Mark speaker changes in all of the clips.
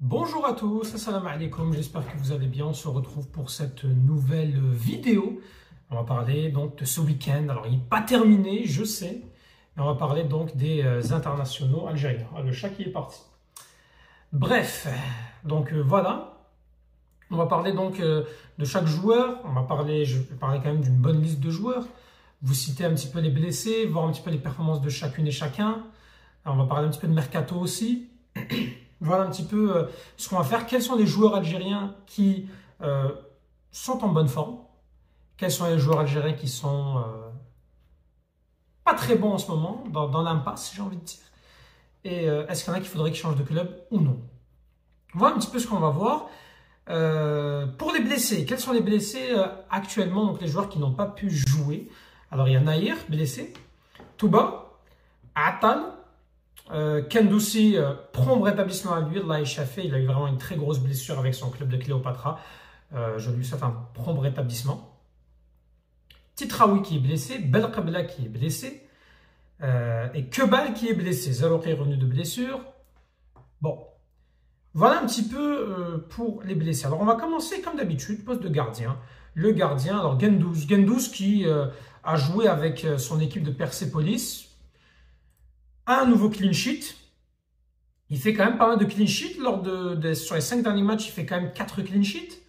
Speaker 1: Bonjour à tous, assalamu alaikum, j'espère que vous allez bien. On se retrouve pour cette nouvelle vidéo. On va parler donc de ce week-end. Alors, il n'est pas terminé, je sais, mais on va parler donc des internationaux algériens. Le chat qui est parti. Bref, donc voilà. On va parler donc de chaque joueur. Je vais parler quand même d'une bonne liste de joueurs. Vous citez un petit peu les blessés, voir un petit peu les performances de chacune et chacun. Alors, on va parler un petit peu de mercato aussi. Voilà un petit peu ce qu'on va faire. Quels sont les joueurs algériens qui sont en bonne forme? Quels sont les joueurs algériens qui sont pas très bons en ce moment, dans l'impasse, j'ai envie de dire? Et est-ce qu'il y en a qu'il faudrait qu'ils changent de club ou non? Voilà un petit peu ce qu'on va voir. Pour les blessés, quels sont les blessés actuellement? Donc les joueurs qui n'ont pas pu jouer. Alors il y a Nahir, blessé. Touba, Atal. Kendoussi, prompt rétablissement à lui, Allah échappé, il a eu vraiment une très grosse blessure avec son club de Cléopatra. Je lui souhaite un prompt rétablissement. Titraoui qui est blessé, Belkabla qui est blessé, et Kebal qui est blessé. Zarouki est revenu de blessure. Bon, voilà un petit peu pour les blessés. Alors on va commencer comme d'habitude, poste de gardien. Le gardien, alors Gendouzi qui a joué avec son équipe de Persépolis. Un nouveau clean sheet. Il fait quand même pas mal de clean sheet. Sur les 5 derniers matchs, il fait quand même 4 clean sheets.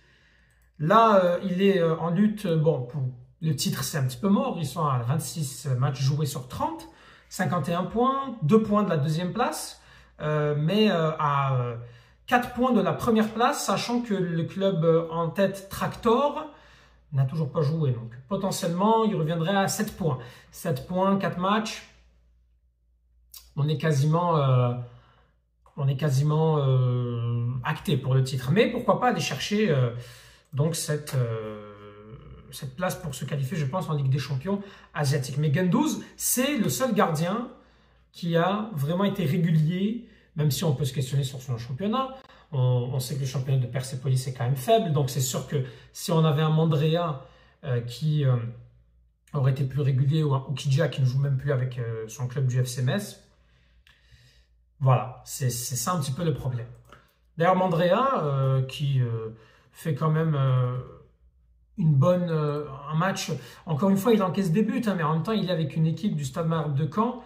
Speaker 1: Là, il est en lutte. Bon, pour le titre, c'est un petit peu mort. Ils sont à 26 matchs joués sur 30. 51 points, 2 points de la deuxième place. Mais à 4 points de la première place, sachant que le club en tête, Tractor, n'a toujours pas joué. Donc, potentiellement, il reviendrait à 7 points. 7 points, 4 matchs. On est quasiment acté pour le titre. Mais pourquoi pas aller chercher donc cette place pour se qualifier, je pense, en Ligue des Champions asiatique. Mais Gendouzi, c'est le seul gardien qui a vraiment été régulier, même si on peut se questionner sur son championnat. On sait que le championnat de Persépolis est quand même faible, donc c'est sûr que si on avait un Mandrea qui aurait été plus régulier, ou un Oukidja qui ne joue même plus avec son club du FC Metz, voilà, c'est ça un petit peu le problème. D'ailleurs, Mandrea, qui fait quand même un match, encore une fois, il encaisse des buts, hein, mais en même temps, il est avec une équipe du Stade Malherbe de Caen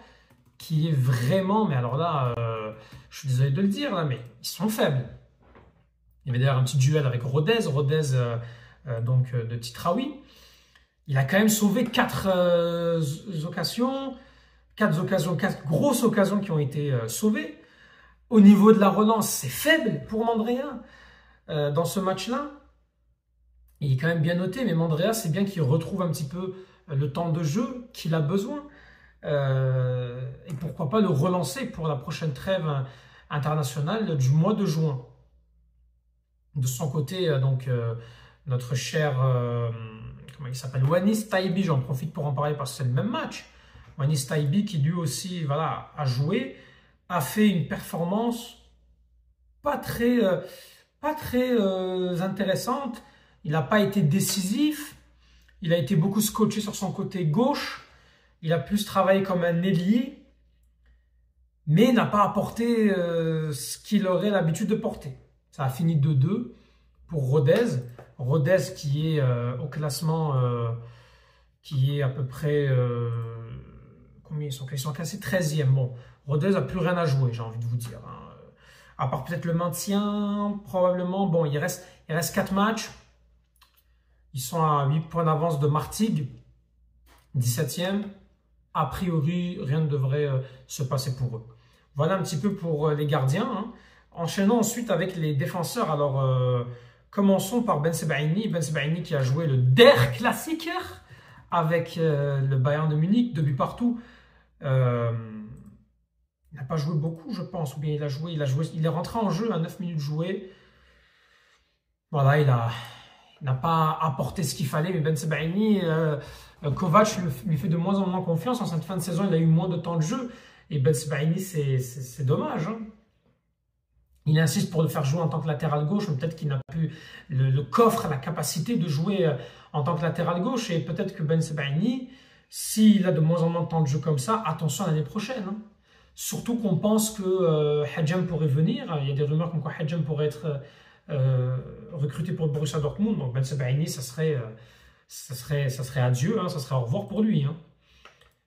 Speaker 1: qui est vraiment, mais alors là, je suis désolé de le dire, là, mais ils sont faibles. Il y avait d'ailleurs un petit duel avec Rodez donc de Titraoui. Il a quand même sauvé 4 grosses occasions qui ont été sauvées. Au niveau de la relance, c'est faible pour Mandrea dans ce match-là. Il est quand même bien noté, mais Mandrea, c'est bien qu'il retrouve un petit peu le temps de jeu qu'il a besoin. Et pourquoi pas le relancer pour la prochaine trêve internationale du mois de juin. De son côté, notre cher, comment il s'appelle, Wanis Taibi, j'en profite pour en parler parce que c'est le même match. Wanis Taibi qui lui aussi a joué, a fait une performance pas très intéressante. Il n'a pas été décisif. Il a été beaucoup scotché sur son côté gauche. Il a plus travaillé comme un ailier, mais n'a pas apporté ce qu'il aurait l'habitude de porter. Ça a fini 2-2 pour Rodez. Rodez qui est au classement, qui est à peu près... combien ils sont classés 13e. Bon, Rodez n'a plus rien à jouer, j'ai envie de vous dire. Hein. À part peut-être le maintien, probablement. Bon, il reste 4 matchs. Ils sont à 8 points d'avance de Martigues, 17e. A priori, rien ne devrait se passer pour eux. Voilà un petit peu pour les gardiens. Hein. Enchaînons ensuite avec les défenseurs. Alors, commençons par Ben Sebaini. Ben Sebaini qui a joué le Der Klassiker avec le Bayern de Munich, 2 buts partout. Il n'a pas joué beaucoup, je pense, ou bien il est rentré en jeu à 9 minutes jouées. Voilà, il n'a pas apporté ce qu'il fallait, mais Ben Sebaini, Kovac lui fait de moins en moins confiance. En cette fin de saison, il a eu moins de temps de jeu. Et Ben Sebaini, c'est dommage. Hein. Il insiste pour le faire jouer en tant que latéral gauche, mais peut-être qu'il n'a plus le coffre, la capacité de jouer en tant que latéral gauche. Et peut-être que Ben Sebaini, s'il a de moins en moins de temps de jeu comme ça, attention à l'année prochaine. Hein. Surtout qu'on pense que Hadjem pourrait venir. Il y a des rumeurs comme quoi Hadjem pourrait être recruté pour le Borussia Dortmund. Donc Ben Sebaini, ça serait adieu, hein, ça serait au revoir pour lui. Hein.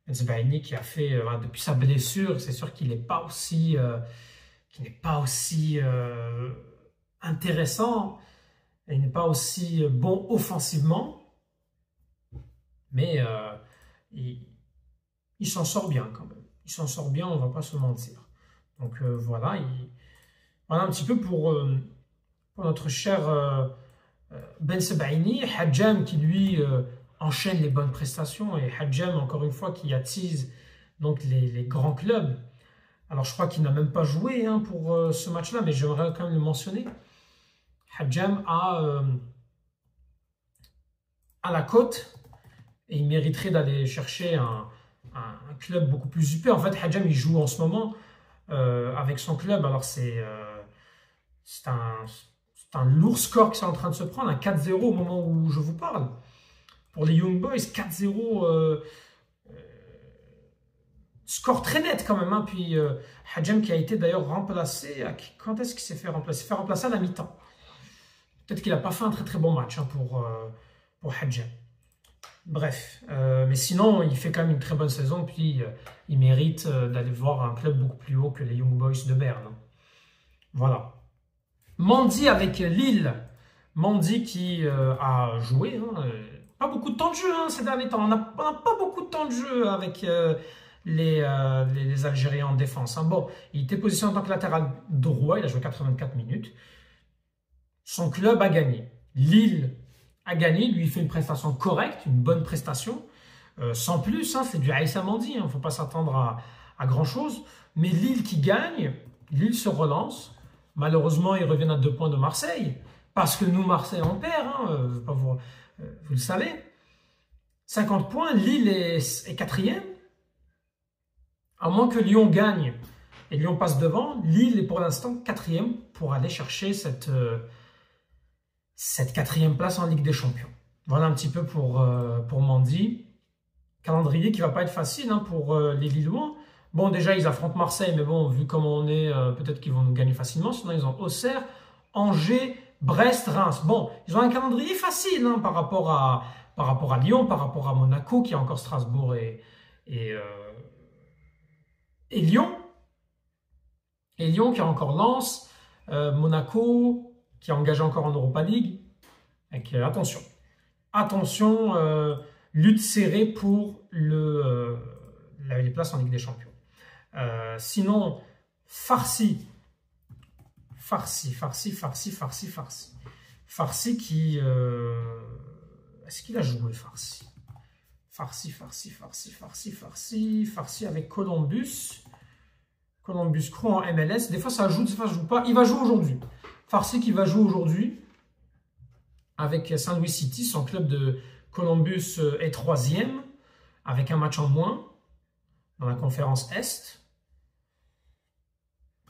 Speaker 1: Ben Sebaini qui a fait, depuis sa blessure, c'est sûr qu'il n'est pas aussi, intéressant, il n'est pas aussi bon offensivement, mais il s'en sort bien quand même. Il s'en sort bien, on ne va pas se mentir. Donc voilà, voilà un petit peu pour notre cher Ben Sebaini. Hadjem qui lui enchaîne les bonnes prestations, et Hadjem encore une fois qui attise donc les grands clubs. Alors je crois qu'il n'a même pas joué hein, pour ce match-là, mais j'aimerais quand même le mentionner. Hadjem à la cote, et il mériterait d'aller chercher un club beaucoup plus super. En fait, Hadjem, il joue en ce moment avec son club. Alors, c'est un lourd score qui est en train de se prendre, un 4-0 au moment où je vous parle. Pour les Young Boys, 4-0, score très net quand même. Hein. Puis, Hadjem qui a été d'ailleurs remplacé. Quand est-ce qu'il s'est fait remplacer? Il s'est fait remplacer à la mi-temps. Peut-être qu'il n'a pas fait un très très bon match hein, pour Hadjem. Bref, mais sinon, il fait quand même une très bonne saison, puis il mérite d'aller voir un club beaucoup plus haut que les Young Boys de Berne. Voilà. Mandy avec Lille. Mandy qui a joué, hein, pas beaucoup de temps de jeu hein, ces derniers temps. On n'a pas beaucoup de temps de jeu avec les Algériens en défense. Hein. Bon, il était positionné en tant que latéral droit, il a joué 84 minutes. Son club a gagné. Lille a gagné, lui il fait une prestation correcte, une bonne prestation, sans plus, hein, c'est du Aïssa Mandy, il ne faut pas s'attendre à grand chose, mais Lille qui gagne, Lille se relance, malheureusement ils reviennent à 2 points de Marseille, parce que nous Marseille on perd, hein, vous le savez, 50 points, Lille est 4e, à moins que Lyon gagne et Lyon passe devant, Lille est pour l'instant 4e pour aller chercher cette 4e place en Ligue des Champions. Voilà un petit peu pour Mandy. Calendrier qui ne va pas être facile hein, pour les Lillois. Bon, déjà, ils affrontent Marseille, mais bon, vu comment on est, peut-être qu'ils vont nous gagner facilement. Sinon, ils ont Auxerre, Angers, Brest, Reims. Bon, ils ont un calendrier facile hein, par rapport à Lyon, par rapport à Monaco, qui a encore Strasbourg et Lyon. Et Lyon qui a encore Lens, Monaco, qui est engagé encore en Europa League. Donc, attention, lutte serrée pour les places en Ligue des Champions. Sinon, Farsi qui... Est-ce qu'il a joué Farsi? Farsi avec Columbus. Columbus Crew en MLS. Des fois ça joue, des fois ça joue pas. Il va jouer aujourd'hui. Farsi qui va jouer aujourd'hui avec Saint Louis City. Son club de Columbus est 3e avec un match en moins dans la conférence Est.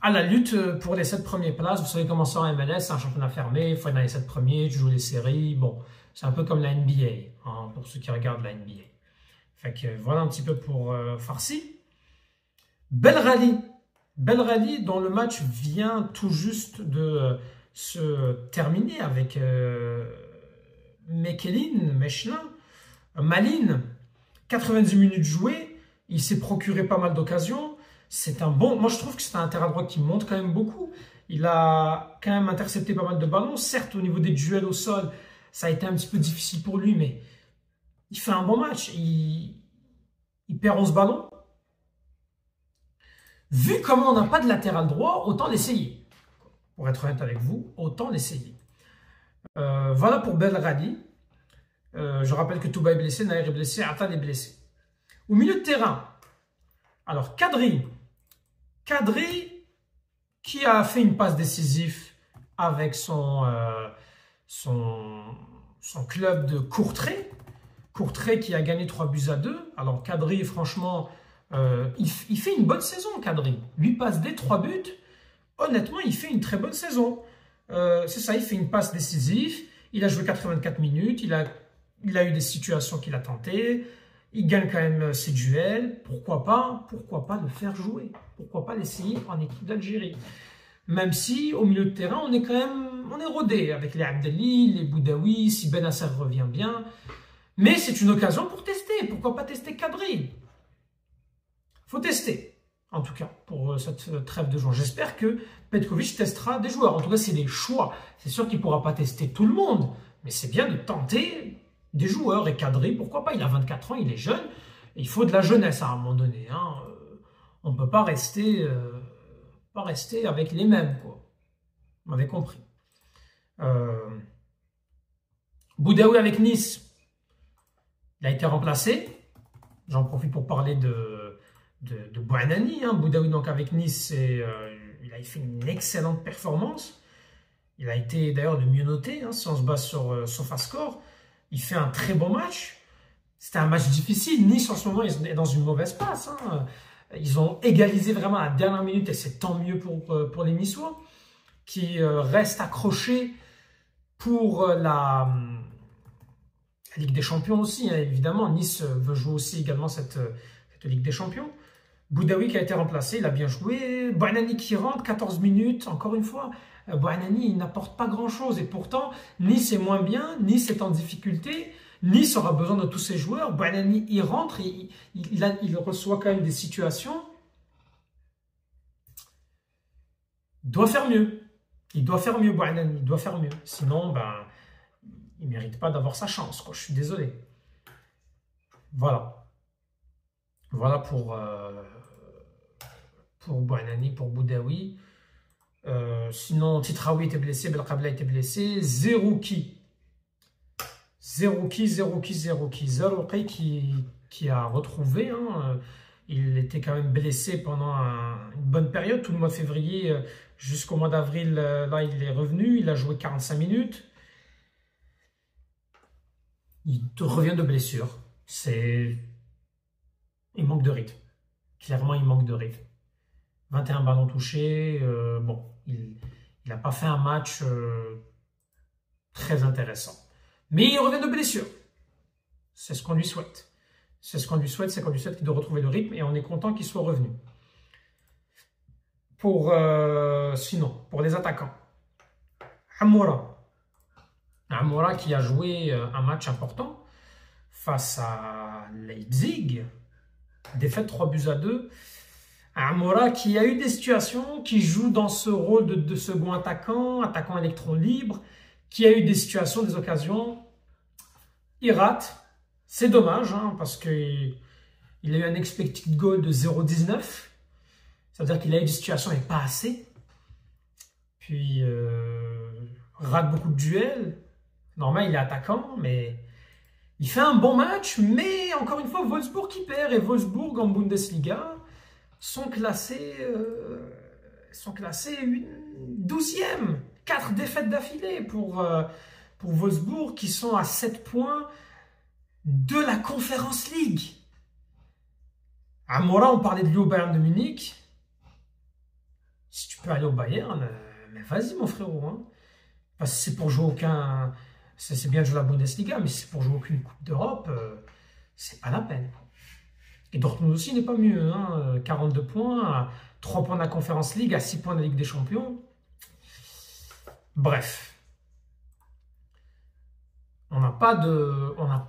Speaker 1: À la lutte pour les 7 premières places. Vous savez comment ça en MLS, c'est un championnat fermé. Il faut être dans les 7 premiers, tu joues les séries. Bon, c'est un peu comme la NBA, hein, pour ceux qui regardent la NBA. Fait que voilà un petit peu pour Farsi. Belrali, dont le match vient tout juste de se terminer avec Malines, 90 minutes jouées, il s'est procuré pas mal d'occasions. C'est un bon. Moi, je trouve que c'est un terrain droit qui monte quand même beaucoup. Il a quand même intercepté pas mal de ballons. Certes, au niveau des duels au sol, ça a été un petit peu difficile pour lui, mais il fait un bon match. Il perd 11 ballons. Vu comment on n'a pas de latéral droit, autant l'essayer. Pour être honnête avec vous, autant l'essayer. Voilà pour Belrali. Je rappelle que Touba est blessé, Nair est blessé, Atal est blessé. Au milieu de terrain, alors Kadri qui a fait une passe décisive avec son club de Courtrai. Courtrai qui a gagné 3-2. Alors Kadri, franchement, il fait une bonne saison, Kadri. 8 passes D, 3 buts. Honnêtement, il fait une très bonne saison. C'est ça, il fait une passe décisive. Il a joué 84 minutes. Il a eu des situations qu'il a tentées. Il gagne quand même ses duels. Pourquoi pas le faire jouer? Pourquoi pas l'essayer en équipe d'Algérie? Même si, au milieu de terrain, on est rodé avec les Abdelli, les Boudaoui, si Benasser revient bien. Mais c'est une occasion pour tester. Pourquoi pas tester Kadri? Faut tester, en tout cas, pour cette trêve de juin. J'espère que Petkovic testera des joueurs. En tout cas, c'est des choix. C'est sûr qu'il ne pourra pas tester tout le monde, mais c'est bien de tenter des joueurs. Et Kadri, pourquoi pas? Il a 24 ans, il est jeune. Il faut de la jeunesse à un moment donné. Hein. On ne peut pas rester avec les mêmes, quoi. Vous m'avez compris. Boudaoui avec Nice, il a été remplacé. J'en profite pour parler de Bouanani. Hein. Boudaoui donc avec Nice, il a fait une excellente performance. Il a été d'ailleurs le mieux noté, hein, si on se base sur SofaScore. Il fait un très bon match. C'était un match difficile. Nice en ce moment est dans une mauvaise passe. Hein. Ils ont égalisé vraiment à la dernière minute et c'est tant mieux pour les Niçois qui restent accrochés pour la Ligue des Champions aussi. Hein, évidemment, Nice veut jouer aussi également cette Ligue des Champions. Boudaoui qui a été remplacé, il a bien joué. Bouanani qui rentre, 14 minutes, encore une fois. Bouanani, il n'apporte pas grand-chose. Et pourtant, Nice est moins bien, Nice est en difficulté. Nice aura besoin de tous ses joueurs. Bouanani, il rentre, il reçoit quand même des situations. Il doit faire mieux. Il doit faire mieux, Bouanani, il doit faire mieux. Sinon, il ne mérite pas d'avoir sa chance, quoi. Je suis désolé. Voilà. Voilà pour Bouanani, pour Boudaoui. Sinon, Titraoui était blessé, Belkabla était blessé. Zerouki qui a retrouvé. Hein, il était quand même blessé pendant une bonne période, tout le mois de février jusqu'au mois d'avril. Là, il est revenu, il a joué 45 minutes. Il revient de blessure. Il manque de rythme. Clairement, il manque de rythme. 21 ballons touchés. Bon, il n'a pas fait un match très intéressant. Mais il revient de blessure. C'est ce qu'on lui souhaite. C'est qu'on lui souhaite qu'il doit retrouver le rythme et on est content qu'il soit revenu. Sinon, pour les attaquants, Amoura qui a joué un match important face à Leipzig, défaite 3-2. Amoura qui a eu des situations, qui joue dans ce rôle de second attaquant électron libre, qui a eu des situations, des occasions. Il rate. C'est dommage, hein, parce qu'il a eu un expected goal de 0,19. C'est-à-dire qu'il a eu des situations et pas assez. Puis, rate beaucoup de duels. Normal, il est attaquant, mais il fait un bon match. Mais encore une fois, Wolfsburg qui perd. Et Wolfsburg en Bundesliga sont classés 12e. 4 défaites d'affilée pour Wolfsburg qui sont à 7 points de la Conference League. Amoura, on parlait de lui au Bayern de Munich. Si tu peux aller au Bayern, mais vas-y mon frérot. Hein. Parce que c'est pour jouer aucun... C'est bien de jouer la Bundesliga, mais c'est pour jouer aucune Coupe d'Europe, c'est pas la peine. Et Dortmund aussi n'est pas mieux. Hein. 42 points, 3 points de la Conference League, à 6 points de la Ligue des Champions. Bref. On n'a pas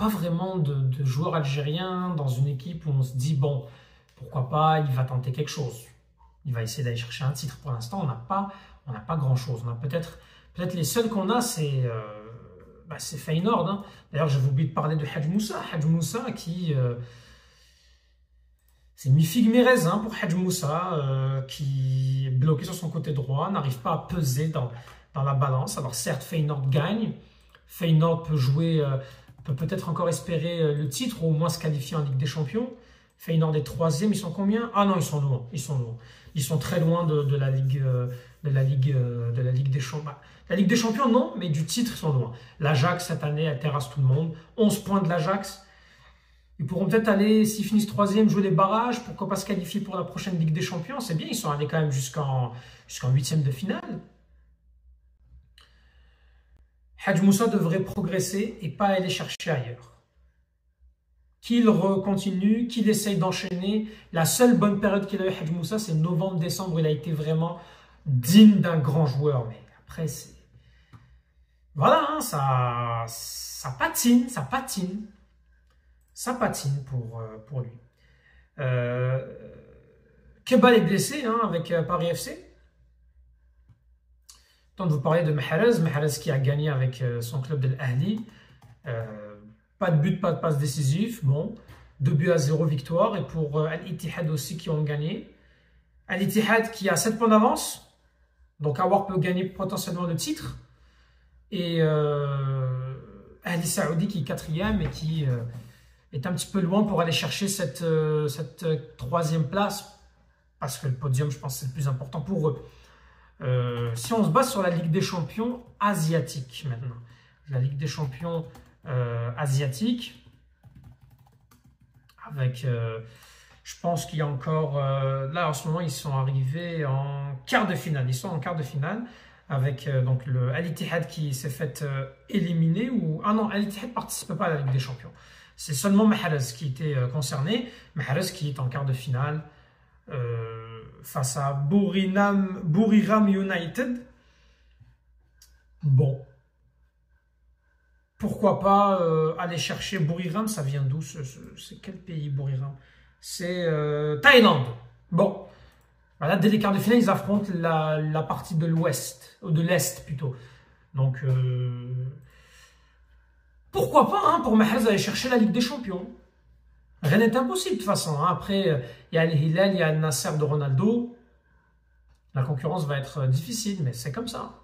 Speaker 1: vraiment de joueurs algériens dans une équipe où on se dit, bon, pourquoi pas, il va tenter quelque chose. Il va essayer d'aller chercher un titre. Pour l'instant, on n'a pas grand-chose. Peut-être les seuls qu'on a, c'est Feyenoord. Hein. D'ailleurs, j'avais oublié de parler de Hadj Moussa. Hadj Moussa qui... c'est mi-figue mi-raisin pour Hadj Moussa, qui est bloqué sur son côté droit, n'arrive pas à peser dans la balance. Alors certes, Feyenoord gagne. Feyenoord peut peut-être encore espérer le titre ou au moins se qualifier en Ligue des Champions. Feyenoord est 3e, ils sont combien? Ah non, ils sont loin. Ils sont très loin de la Ligue des Champions. La Ligue des Champions, non, mais du titre, ils sont loin. L'Ajax, cette année, elle terrasse tout le monde. 11 points de l'Ajax. Ils pourront peut-être aller, s'ils finissent 3e, jouer les barrages. Pourquoi pas se qualifier pour la prochaine Ligue des Champions? C'est bien, ils sont allés quand même jusqu'en 8e de finale. Hadj Moussa devrait progresser et pas aller chercher ailleurs. qu'il continue, qu'il essaye d'enchaîner. La seule bonne période qu'il a eu, Hadj Moussa, c'est novembre-décembre. Il a été vraiment digne d'un grand joueur. Mais après, c'est... Voilà, hein, ça patine, ça patine. Ça patine pour lui. Kebal est blessé hein, avec Paris FC. Tant de vous parler de Mahrez. Mahrez qui a gagné avec son club de l'Ahli. Pas de but, pas de passe décisif. Bon, 2-0 victoire. Et pour Al-Ittihad aussi qui ont gagné. Al-Ittihad qui a 7 points d'avance. Donc Awar peut gagner potentiellement le titre. Et Ahli Saoudi qui est 4e et qui est un petit peu loin pour aller chercher cette 3e place. Parce que le podium, je pense, c'est le plus important pour eux. Si on se base sur la Ligue des Champions asiatique maintenant. La Ligue des Champions asiatique. Avec, je pense qu'il y a encore... là, en ce moment, ils sont arrivés en quart de finale. Ils sont en quart de finale. Avec donc le Al-Ittihad qui s'est fait éliminer. Ah non, Al-Ittihad ne participe pas à la Ligue des Champions. C'est seulement Mahrez qui était concerné. Mahrez qui est en quart de finale face à Buriram United. Bon. Pourquoi pas aller chercher Buriram? Ça vient d'où? C'est quel pays Buriram? C'est Thaïlande. Bon. Voilà, dès les quarts de finale, ils affrontent la partie de l'ouest, ou de l'est plutôt. Donc, pourquoi pas hein, pour Mahrez aller chercher la Ligue des Champions? Rien n'est impossible de toute façon. Hein. Après, il y a Al-Hilal, il y a Al-Nasser de Ronaldo. La concurrence va être difficile, mais c'est comme ça.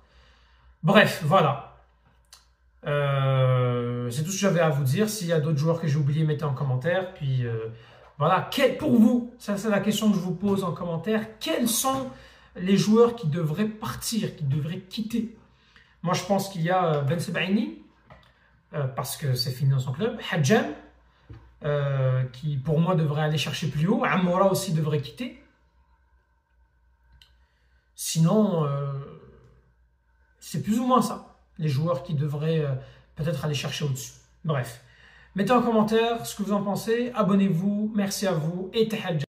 Speaker 1: Bref, voilà. C'est tout ce que j'avais à vous dire. S'il y a d'autres joueurs que j'ai oubliés, mettez en commentaire. Puis... voilà, pour vous, ça c'est la question que je vous pose en commentaire, quels sont les joueurs qui devraient partir, qui devraient quitter? Moi je pense qu'il y a Ben Sebaini, parce que c'est fini dans son club, Hadjam, qui pour moi devrait aller chercher plus haut, Amoura aussi devrait quitter. Sinon, c'est plus ou moins ça, les joueurs qui devraient peut-être aller chercher au-dessus. Bref. Mettez en commentaire ce que vous en pensez, abonnez-vous, merci à vous et tahadja.